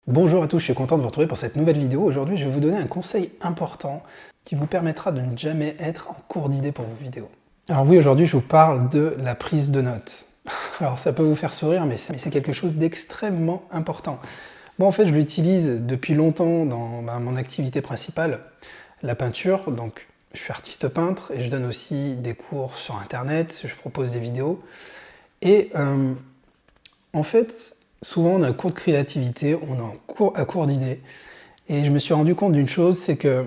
Bonjour à tous, je suis content de vous retrouver pour cette nouvelle vidéo. Aujourd'hui, je vais vous donner un conseil important qui vous permettra de ne jamais être en court d'idées pour vos vidéos. Alors oui, aujourd'hui, je vous parle de la prise de notes. Alors ça peut vous faire sourire, mais c'est quelque chose d'extrêmement important. Moi, en fait, je l'utilise depuis longtemps dans mon activité principale, la peinture. Donc, je suis artiste peintre et je donne aussi des cours sur Internet, je propose des vidéos. Et en fait, souvent on a un cours de créativité, on est à court d'idées. Et je me suis rendu compte d'une chose, c'est que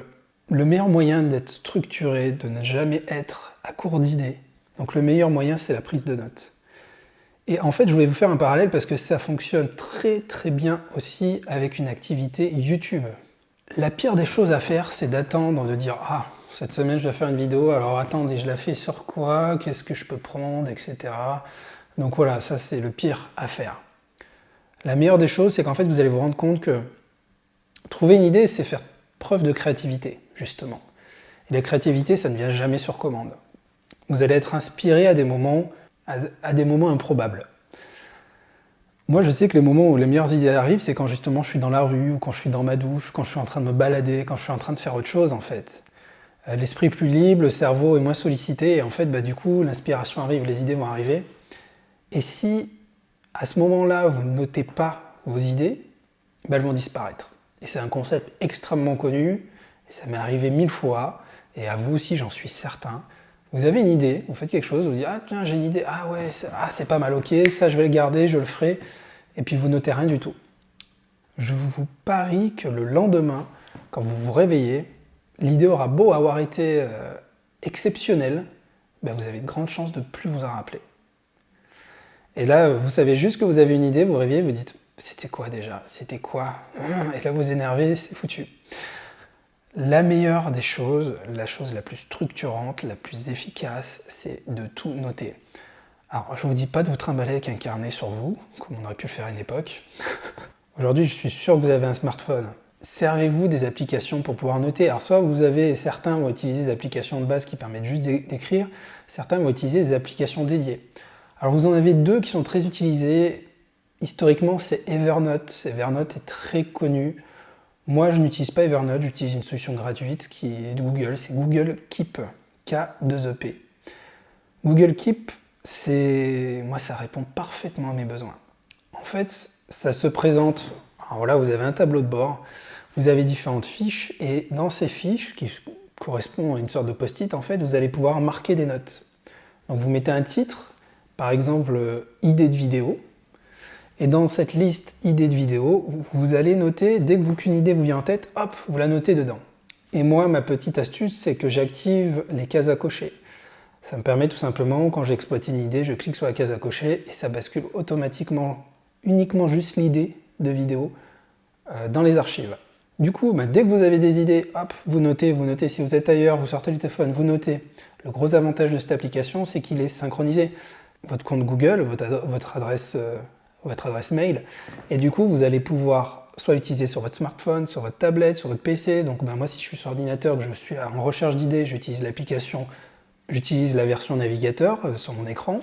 le meilleur moyen d'être structuré, de ne jamais être à court d'idées, donc le meilleur moyen, c'est la prise de notes. Et en fait, je voulais vous faire un parallèle parce que ça fonctionne très très bien aussi avec une activité YouTube. La pire des choses à faire, c'est d'attendre, de dire « Ah, cette semaine je dois faire une vidéo, alors attendez, je la fais sur quoi? Qu'est-ce que je peux prendre, etc. » Donc voilà, ça c'est le pire à faire. La meilleure des choses, c'est qu'en fait, vous allez vous rendre compte que trouver une idée, c'est faire preuve de créativité, justement. Et la créativité, ça ne vient jamais sur commande. Vous allez être inspiré à des moments improbables. Moi, je sais que les moments où les meilleures idées arrivent, c'est quand justement je suis dans la rue, ou quand je suis dans ma douche, quand je suis en train de me balader, quand je suis en train de faire autre chose, en fait. L'esprit plus libre, le cerveau est moins sollicité, et en fait, du coup, l'inspiration arrive, les idées vont arriver. Et si, à ce moment-là, vous ne notez pas vos idées, elles vont disparaître. Et c'est un concept extrêmement connu, et ça m'est arrivé 1000 fois, et à vous aussi, j'en suis certain. Vous avez une idée, vous faites quelque chose, vous dites « Ah tiens, j'ai une idée, ah ouais, c'est pas mal, ok, ça je vais le garder, je le ferai », et puis vous notez rien du tout. Je vous parie que le lendemain, quand vous vous réveillez, l'idée aura beau avoir été exceptionnelle, vous avez de grandes chances de ne plus vous en rappeler. Et là, vous savez juste que vous avez une idée, vous réveillez, vous dites « C'était quoi déjà? C'était quoi ?» Et là, vous énervez, c'est foutu. La meilleure des choses, la chose la plus structurante, la plus efficace, c'est de tout noter. Alors, je ne vous dis pas de vous trimballer avec un carnet sur vous, comme on aurait pu le faire à une époque. Aujourd'hui, je suis sûr que vous avez un smartphone. Servez-vous des applications pour pouvoir noter. Alors, soit certains vont utiliser des applications de base qui permettent juste d'écrire, certains vont utiliser des applications dédiées. Alors, vous en avez deux qui sont très utilisées. Historiquement, c'est Evernote. Evernote est très connu. Moi, je n'utilise pas Evernote, j'utilise une solution gratuite qui est de Google, c'est Google Keep, K2EP. Google Keep, moi, ça répond parfaitement à mes besoins. En fait, ça se présente, alors voilà, vous avez un tableau de bord, vous avez différentes fiches, et dans ces fiches, qui correspondent à une sorte de post-it, en fait, vous allez pouvoir marquer des notes. Donc vous mettez un titre, par exemple, idée de vidéo, et dans cette liste idées de vidéo, vous allez noter, dès qu'une idée vous vient en tête, hop, vous la notez dedans. Et moi, ma petite astuce, c'est que j'active les cases à cocher. Ça me permet tout simplement, quand j'exploite une idée, je clique sur la case à cocher et ça bascule automatiquement, uniquement juste l'idée de vidéo dans les archives. Du coup, dès que vous avez des idées, hop, vous notez. Si vous êtes ailleurs, vous sortez le téléphone, vous notez. Le gros avantage de cette application, c'est qu'il est synchronisé. Votre compte Google, votre adresse mail, et du coup vous allez pouvoir soit l'utiliser sur votre smartphone, sur votre tablette, sur votre PC. Donc moi, si je suis sur ordinateur, que je suis en recherche d'idées, j'utilise l'application, j'utilise la version navigateur sur mon écran,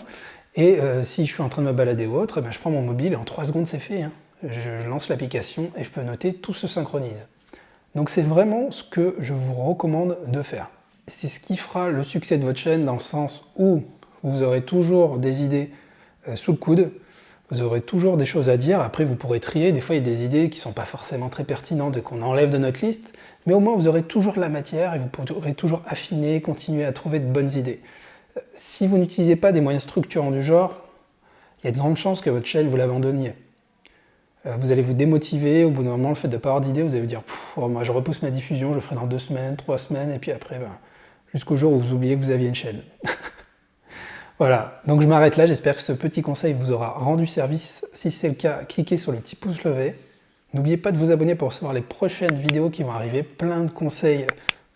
et si je suis en train de me balader ou autre, je prends mon mobile et en 3 secondes c'est fait, hein. Je lance l'application et je peux noter, tout se synchronise. Donc c'est vraiment ce que je vous recommande de faire. C'est ce qui fera le succès de votre chaîne, dans le sens où vous aurez toujours des idées sous le coude. Vous aurez toujours des choses à dire, après vous pourrez trier, des fois il y a des idées qui ne sont pas forcément très pertinentes et qu'on enlève de notre liste, mais au moins vous aurez toujours la matière et vous pourrez toujours affiner, continuer à trouver de bonnes idées. Si vous n'utilisez pas des moyens structurants du genre, il y a de grandes chances que votre chaîne vous l'abandonniez. Vous allez vous démotiver, au bout d'un moment, le fait de ne pas avoir d'idées, vous allez vous dire « moi je repousse ma diffusion, je le ferai dans 2 semaines, 3 semaines, et puis après, jusqu'au jour où vous oubliez que vous aviez une chaîne. » Voilà, donc je m'arrête là, j'espère que ce petit conseil vous aura rendu service. Si c'est le cas, cliquez sur le petit pouce levé. N'oubliez pas de vous abonner pour recevoir les prochaines vidéos qui vont arriver, plein de conseils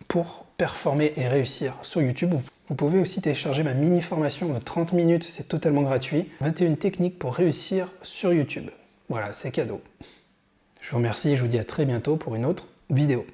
pour performer et réussir sur YouTube. Vous pouvez aussi télécharger ma mini-formation de 30 minutes, c'est totalement gratuit. 21 techniques pour réussir sur YouTube. Voilà, c'est cadeau. Je vous remercie et je vous dis à très bientôt pour une autre vidéo.